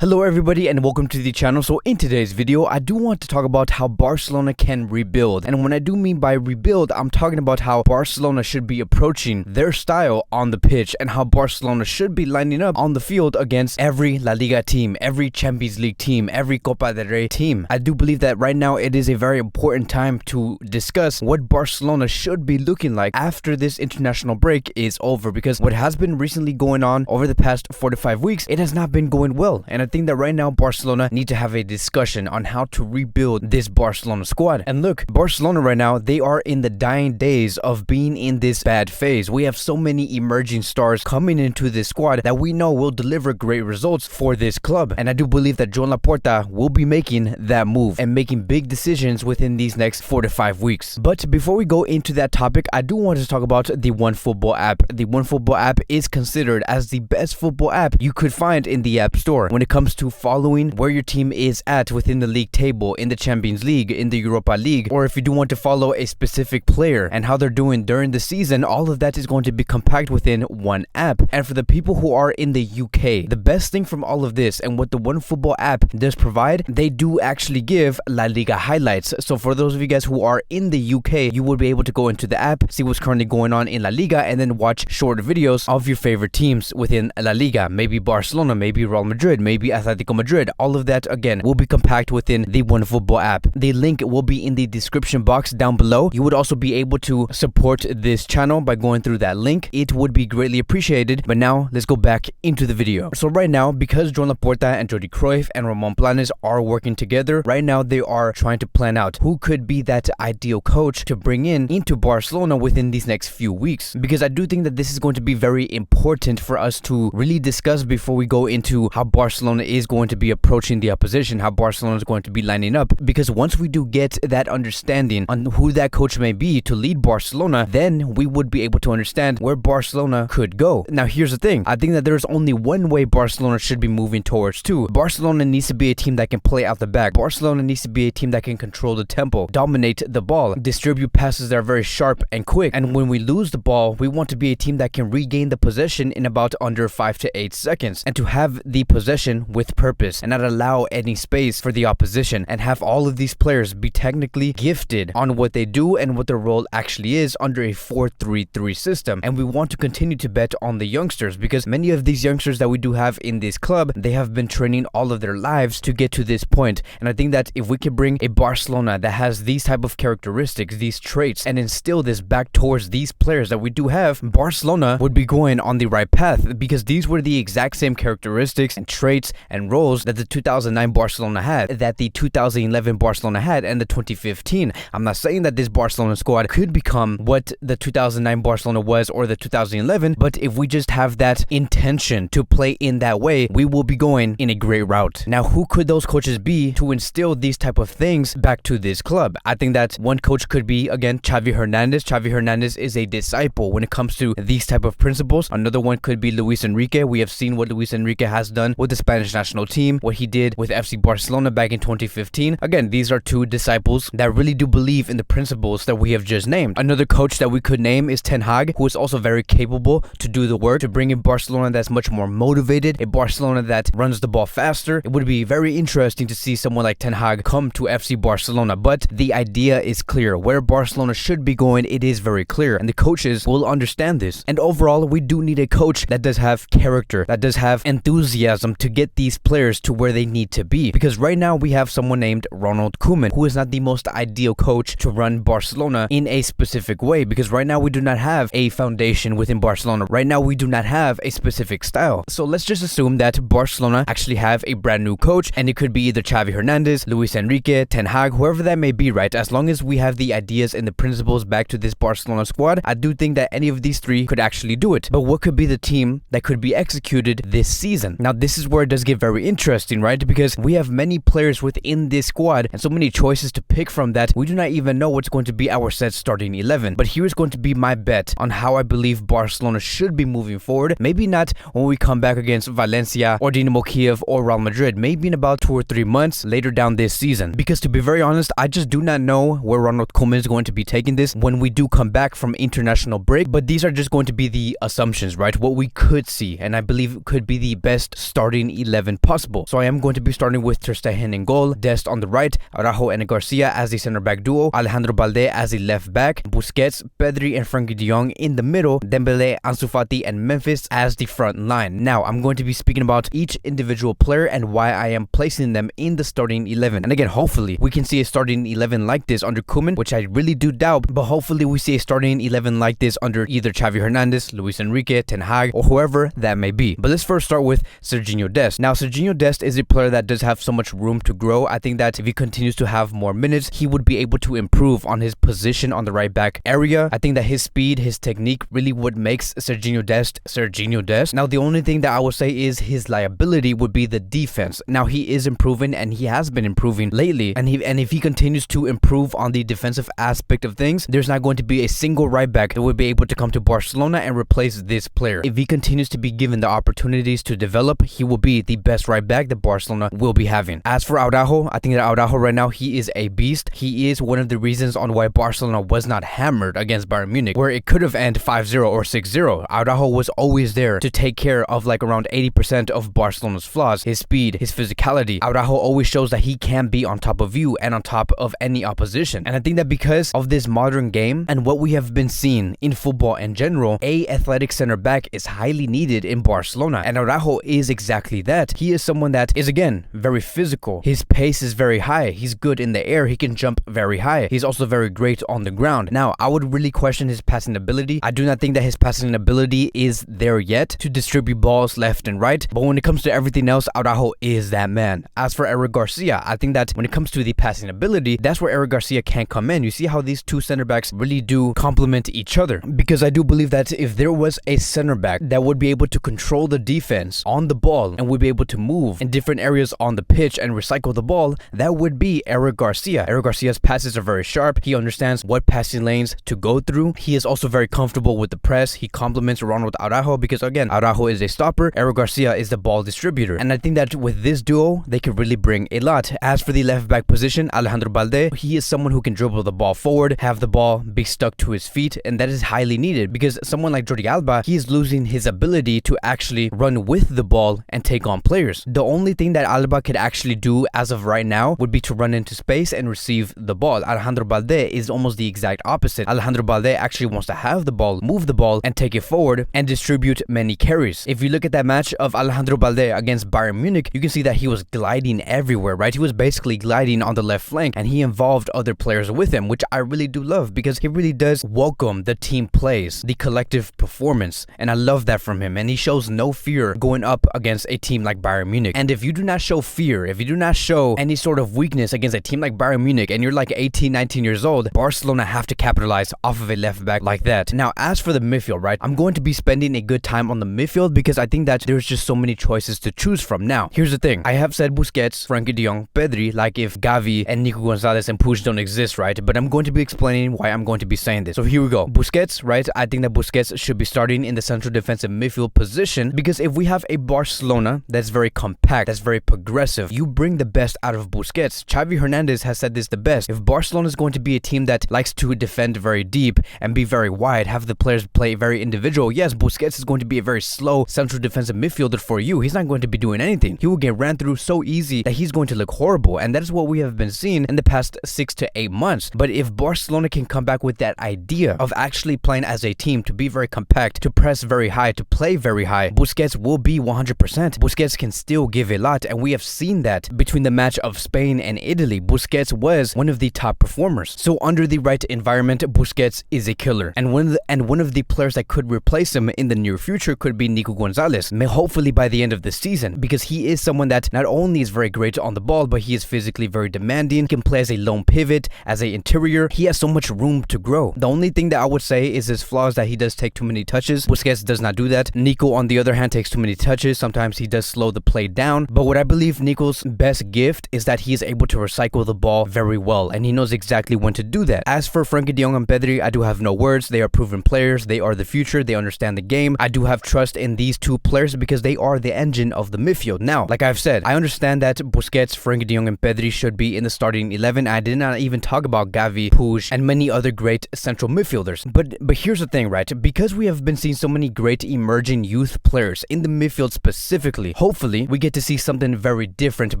Hello everybody and welcome to the channel. So in today's video, I do want to talk about how Barcelona can rebuild. And when I do mean by rebuild, I'm talking about how Barcelona should be approaching their style on the pitch and how Barcelona should be lining up on the field against every La Liga team, every Champions League team, every Copa del Rey team. I do believe that right now it is a very important time to discuss what Barcelona should be looking like after this international break is over, because what has been recently going on over the past 4 to 5 weeks, it has not been going well. And I think that right now Barcelona need to have a discussion on how to rebuild this Barcelona squad. And look, Barcelona right now, they are in the dying days of being in this bad phase. We have so many emerging stars coming into this squad that we know will deliver great results for this club. And I do believe that Joan Laporta will be making that move and making big decisions within these next 4 to 5 weeks. But before we go into that topic, I do want to talk about the OneFootball app. The OneFootball app is considered as the best football app you could find in the App Store when it comes to following where your team is at within the league table, in the Champions League, in the Europa League, or if you do want to follow a specific player and how they're doing during the season. All of that is going to be compact within one app. And for the people who are in the UK, the best thing from all of this and what the OneFootball app does provide, they do actually give La Liga highlights. So for those of you guys who are in the UK, you will be able to go into the app, see what's currently going on in La Liga, and then watch short videos of your favorite teams within La Liga. Maybe Barcelona, maybe Real Madrid, maybe Atletico Madrid. All of that again will be compact within the OneFootball app. The link will be in the description box down below. You would also be able to support this channel by going through that link. It would be greatly appreciated. But now let's go back into the video. So right now, because Joan Laporta and Jordi Cruyff and Ramon Planes are working together, right now they are trying to plan out who could be that ideal coach to bring into Barcelona within these next few weeks. Because I do think that this is going to be very important for us to really discuss before we go into how Barcelona is going to be approaching the opposition, how Barcelona is going to be lining up. Because once we do get that understanding on who that coach may be to lead Barcelona, then we would be able to understand where Barcelona could go. Now here's the thing, I think that there's only one way Barcelona should be moving towards too. Barcelona needs to be a team that can play out the back. Barcelona needs to be a team that can control the tempo, dominate the ball, distribute passes that are very sharp and quick. And when we lose the ball, we want to be a team that can regain the possession in about under 5 to 8 seconds, and to have the possession with purpose and not allow any space for the opposition, and have all of these players be technically gifted on what they do and what their role actually is under a 4-3-3 system. And we want to continue to bet on the youngsters, because many of these youngsters that we do have in this club, they have been training all of their lives to get to this point. And I think that if we can bring a Barcelona that has these type of characteristics, these traits, and instill this back towards these players that we do have, Barcelona would be going on the right path, because these were the exact same characteristics and traits and roles that the 2009 Barcelona had, that the 2011 Barcelona had, and the 2015. I'm not saying that this Barcelona squad could become what the 2009 Barcelona was or the 2011, but if we just have that intention to play in that way, we will be going in a great route. Now, who could those coaches be to instill these type of things back to this club? I think that one coach could be, again, Xavi Hernandez. Xavi Hernandez is a disciple when it comes to these type of principles. Another one could be Luis Enrique. We have seen what Luis Enrique has done with the Spanish national team, what he did with FC Barcelona back in 2015. Again, these are two disciples that really do believe in the principles that we have just named. Another coach that we could name is Ten Hag, who is also very capable to do the work, to bring in Barcelona that's much more motivated, a Barcelona that runs the ball faster. It would be very interesting to see someone like Ten Hag come to FC Barcelona. But the idea is clear. Where Barcelona should be going, it is very clear, and the coaches will understand this. And overall, we do need a coach that does have character, that does have enthusiasm to get these players to where they need to be. Because right now we have someone named Ronald Koeman, who is not the most ideal coach to run Barcelona in a specific way, because right now we do not have a foundation within Barcelona. Right now we do not have a specific style. So let's just assume that Barcelona actually have a brand new coach, and it could be either Xavi Hernandez, Luis Enrique, Ten Hag, whoever that may be, right? As long as we have the ideas and the principles back to this Barcelona squad, I do think that any of these three could actually do it. But what could be the team that could be executed this season? Now, this is where it does get very interesting, right? Because we have many players within this squad and so many choices to pick from that we do not even know what's going to be our set starting 11. But here's going to be my bet on how I believe Barcelona should be moving forward. Maybe not when we come back against Valencia or Dinamo Kiev or Real Madrid, maybe in about 2 or 3 months later down this season. Because to be very honest, I just do not know where Ronald Koeman is going to be taking this when we do come back from international break. But these are just going to be the assumptions, right? What we could see, and I believe could be the best starting 11 11 possible. So I am going to be starting with Ter Stegen in goal, Dest on the right, Araujo and Garcia as the center back duo, Alejandro Balde as the left back, Busquets, Pedri and Frenkie de Jong in the middle, Dembele, Ansu Fati and Memphis as the front line. Now I'm going to be speaking about each individual player and why I am placing them in the starting 11. And again, hopefully we can see a starting 11 like this under Koeman, which I really do doubt, but hopefully we see a starting 11 like this under either Xavi Hernandez, Luis Enrique, Ten Hag, or whoever that may be. But let's first start with Serginho Dest. Now Serginho Dest is a player that does have so much room to grow. I think that if he continues to have more minutes, he would be able to improve on his position on the right back area. I think that his speed, his technique really what makes Serginho Dest Serginho Dest. Now the only thing that I will say is his liability would be the defense. Now he is improving and he has been improving lately, and if he continues to improve on the defensive aspect of things, there's not going to be a single right back that would be able to come to Barcelona and replace this player. If he continues to be given the opportunities to develop, he will be the best right back that Barcelona will be having. As for Araujo, I think that Araujo right now, he is a beast. He is one of the reasons on why Barcelona was not hammered against Bayern Munich, where it could have ended 5-0 or 6-0. Araujo was always there to take care of like around 80% of Barcelona's flaws, his speed, his physicality. Araujo always shows that he can be on top of you and on top of any opposition. And I think that because of this modern game and what we have been seeing in football in general, a athletic center back is highly needed in Barcelona, and Araujo is exactly that. He is someone that is again very physical. His pace is very high. He's good in the air. He can jump very high. He's also very great on the ground. Now I would really question his passing ability. I do not think that his passing ability is there yet to distribute balls left and right, but when it comes to everything else, Araujo is that man. As for Eric Garcia, I think that when it comes to the passing ability, that's where Eric Garcia can come in. You see how these two center backs really do complement each other, because I do believe that if there was a center back that would be able to control the defense on the ball and would be able to move in different areas on the pitch and recycle the ball, that would be Eric Garcia. Eric Garcia's passes are very sharp. He understands what passing lanes to go through. He is also very comfortable with the press. He complements Ronald Araujo because again, Araujo is a stopper, Eric Garcia is the ball distributor, and I think that with this duo they could really bring a lot. As for the left back position, Alejandro Balde, he is someone who can dribble the ball forward, have the ball be stuck to his feet, and that is highly needed because someone like Jordi Alba, he is losing his ability to actually run with the ball and take on players. The only thing that Alba could actually do as of right now would be to run into space and receive the ball. Alejandro Balde is almost the exact opposite. Alejandro Balde actually wants to have the ball, move the ball, and take it forward and distribute many carries. If you look at that match of Alejandro Balde against Bayern Munich, you can see that he was gliding everywhere, right? He was basically gliding on the left flank and he involved other players with him, which I really do love because he really does welcome the team plays, the collective performance, and I love that from him. And he shows no fear going up against a team like Bayern Munich. And if you do not show fear, if you do not show any sort of weakness against a team like Bayern Munich and you're like 18, 19 years old, Barcelona have to capitalize off of a left back like that. Now, as for the midfield, right, I'm going to be spending a good time on the midfield because I think that there's just so many choices to choose from. Now, here's the thing. I have said Busquets, Frenkie de Jong, Pedri, like if Gavi and Nico Gonzalez and Puig don't exist, right? But I'm going to be explaining why I'm going to be saying this. So here we go. Busquets, right? I think that Busquets should be starting in the central defensive midfield position because if we have a Barcelona that's very compact, that's very progressive, you bring the best out of Busquets. Xavi Hernandez has said this the best. If Barcelona is going to be a team that likes to defend very deep and be very wide, have the players play very individual, yes, Busquets is going to be a very slow central defensive midfielder for you. He's not going to be doing anything. He will get ran through so easy that he's going to look horrible, and that is what we have been seeing in the past 6 to 8 months. But if Barcelona can come back with that idea of actually playing as a team, to be very compact, to press very high, to play very high, Busquets will be 100%. Busquets can still give a lot, and we have seen that between the match of Spain and Italy. Busquets was one of the top performers. So under the right environment, Busquets is a killer, and one of the players that could replace him in the near future could be Nico Gonzalez, hopefully by the end of the season, because he is someone that not only is very great on the ball, but he is physically very demanding, can play as a lone pivot, as an interior. He has so much room to grow. The only thing that I would say is his flaws, that he does take too many touches. Busquets does not do that. Nico, on the other hand, takes too many touches. Sometimes he does slow the play down, but what I believe Nico's best gift is that he is able to recycle the ball very well, and he knows exactly when to do that. As for Frenkie de Jong and Pedri, I do have no words. They are proven players. They are the future. They understand the game. I do have trust in these two players because they are the engine of the midfield. Now, like I've said, I understand that Busquets, Frenkie de Jong and Pedri should be in the starting 11. I did not even talk about Gavi, Puig, and many other great central midfielders. But here's the thing, right? Because we have been seeing so many great emerging youth players in the midfield specifically, hopefully we get to see something very different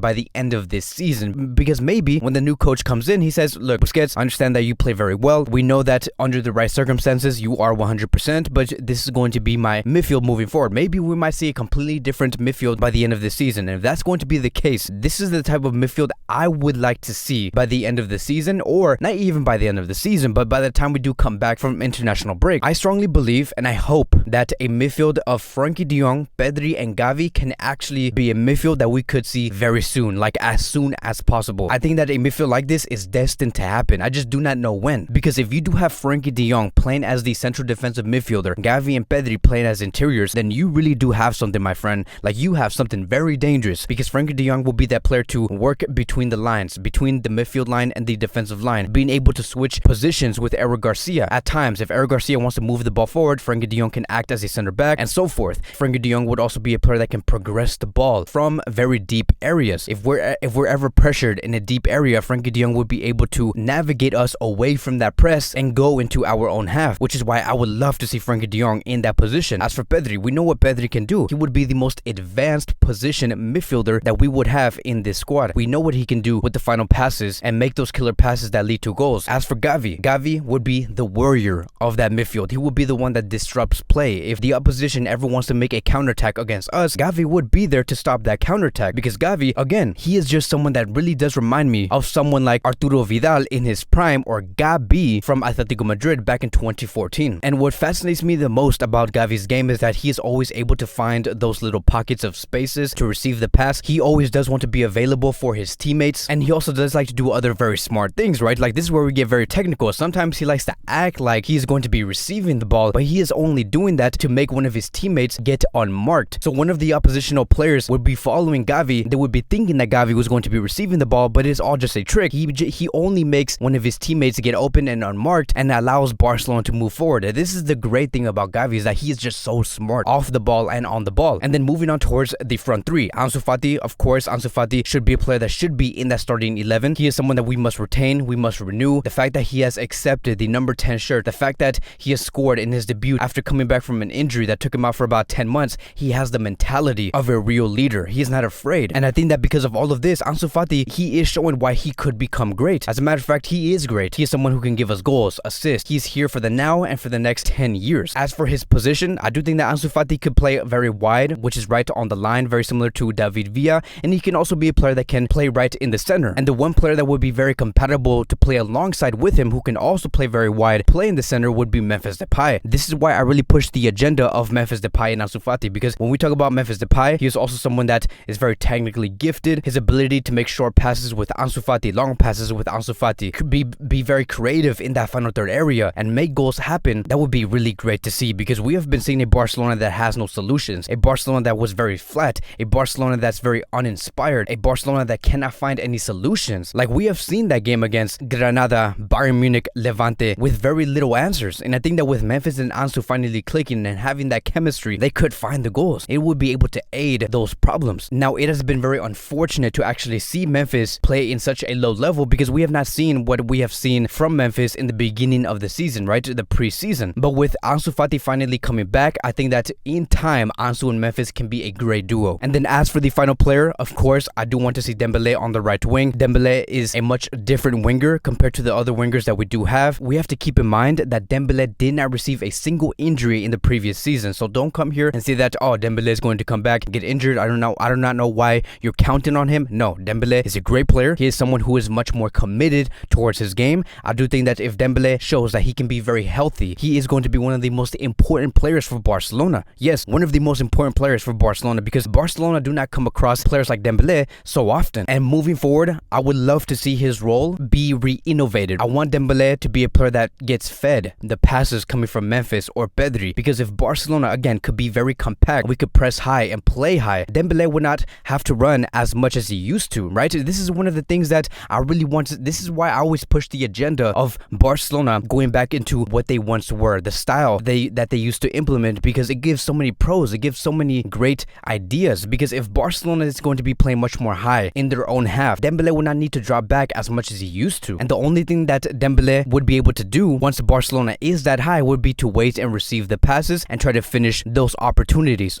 by the end of this season, because maybe when the new coach comes in, he says, look, Busquets, I understand that you play very well. We know that under the right circumstances, you are 100%, but this is going to be my midfield moving forward. Maybe we might see a completely different midfield by the end of the season. And if that's going to be the case, this is the type of midfield I would like to see by the end of the season, or not even by the end of the season, but by the time we do come back from international break. I strongly believe and I hope that a midfield of Frenkie de Jong, Pedri, and Gavi can actually be a midfield that we could see very soon, like as soon as possible. I think that a midfield like this is destined to happen. I just do not know when, because if you do have Frenkie de Jong playing as the central defensive midfielder, Gavi and Pedri playing as interiors, then you really do have something, my friend. Like, you have something very dangerous, because Frenkie de Jong will be that player to work between the lines, between the midfield line and the defensive line, being able to switch positions with Eric Garcia. At times, if Eric Garcia wants to move the ball forward, Frenkie de Jong can act as a center back, and so forth. Frenkie de Jong would also be a player that can progress the ball from very deep areas. If we're ever pressured in a deep area, Frenkie de Jong would be able to navigate us away from that press and go into our own half, which is why I would love to see Frenkie de Jong in that position. As for Pedri, we know what Pedri can do. He would be the most advanced position midfielder that we would have in this squad. We know what he can do with the final passes and make those killer passes that lead to goals. As for Gavi, Gavi would be the warrior of that midfield. He would be the one that disrupts play. If the opposition ever wants to make a counterattack against us, Gavi would be there to stop that counterattack, because Gavi, again, he is just someone that really does remind me of someone like Arturo Vidal in his prime, or Gabi from Atletico Madrid back in 2014. And what fascinates me the most about Gavi's game is that he is always able to find those little pockets of spaces to receive the pass. He always does want to be available for his teammates, and he also does like to do other very smart things, right? Like, this is where we get very technical. Sometimes he likes to act like he's going to be receiving the ball, but he is only doing that to make one of his teammates get unmarked. So one of the oppositional players would be following Gavi. They would be thinking that Gavi was going to be receiving the ball, but it's all just a trick. He only makes one of his teammates get open and unmarked, and allows Barcelona to move forward. And this is the great thing about Gavi, is that he is just so smart off the ball and on the ball. And then moving on towards the front three, Ansu Fati, of course, Ansu Fati should be a player that should be in that starting 11. He is someone that we must retain, we must renew. The fact that he has accepted the number 10 shirt, the fact that he has scored in his debut after coming back from an injury that took him out for about 10 months, he has the mentality of a real leader. He is not afraid. And I think that because of all of this, Ansu Fati, he is showing why he could become great. As a matter of fact, he is great. He is someone who can give us goals, assists. He's here for the now and for the next 10 years. As for his position, I do think that Ansu Fati could play very wide, which is right on the line, very similar to David Villa, and he can also be a player that can play right in the center. And the one player that would be very compatible to play alongside with him, who can also play very wide, play in the center, would be Memphis Depay. This is why I really push the agenda of Memphis Depay and Ansu Fati, because when we talk about Memphis Depay, he is also someone that is very technically gifted. His ability to make short passes with Ansu Fati, long passes with Ansu Fati, could be very creative in that final third area and make goals happen. That would be really great to see, because we have been seeing a Barcelona that has no solutions, a Barcelona that was very flat, a Barcelona that's very uninspired, a Barcelona that cannot find any solutions. Like, we have seen that game against Granada, Bayern Munich, Levante with very little answers. And I think that with Memphis and Ansu finally clicking and having that chemistry, they could find the goals. It would be able to aid those problems. Now, it has been very unfortunate to actually see Memphis play in such a low level, because we have not seen what we have seen from Memphis in the beginning of the season, right? The preseason. But with Ansu Fati finally coming back, I think that in time, Ansu and Memphis can be a great duo. And then as for the final player, of course, I do want to see Dembele on the right wing. Dembele is a much different winger compared to the other wingers that we do have. We have to keep in mind that Dembele did not receive a single injury in the previous season. So don't come here and say that, oh, Dembele is going to come back and get injured. I do not know why you're counting on him. No, Dembele is a great player. He is someone who is much more committed towards his game. I do think that if Dembele shows that he can be very healthy, he is going to be one of the most important players for Barcelona. Yes, one of the most important players for Barcelona, because Barcelona do not come across players like Dembele so often. And moving forward, I would love to see his role be re-innovated. I want Dembele to be a player that gets fed the passes coming from Memphis or Pedri, because if Barcelona, again, could be very compact, we could press high and play high, Dembele would not have to run as much as he used to, right? This is one of the things that I really want to, this is why I always push the agenda of Barcelona going back into what they once were, the style that they used to implement, because it gives so many pros, it gives so many great ideas. Because if Barcelona is going to be playing much more high in their own half, Dembele will not need to drop back as much as he used to. And the only thing that Dembele would be able to do once Barcelona is that high would be to wait and receive the passes and try to finish those opportunities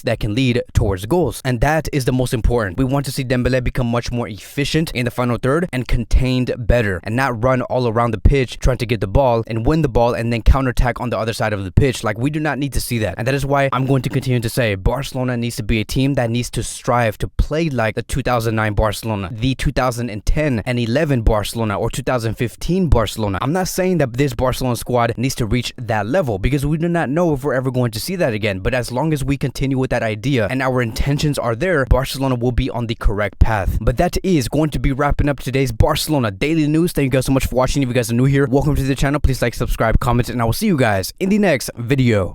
that can can lead towards goals. And that is the most important. We want to see Dembele become much more efficient in the final third and contained better, and not run all around the pitch trying to get the ball and win the ball and then counterattack on the other side of the pitch. Like, we do not need to see that. And that is why I'm going to continue to say Barcelona needs to be a team that needs to strive to play like the 2009 Barcelona, the 2010 and 11 Barcelona, or 2015 Barcelona. I'm not saying that this Barcelona squad needs to reach that level, because we do not know if we're ever going to see that again. But as long as we continue with that idea and our intentions are there, Barcelona will be on the correct path. But that is going to be wrapping up today's Barcelona daily news. Thank you guys so much for watching. If you guys are new here, welcome to the channel. Please like, subscribe, comment, and I will see you guys in the next video.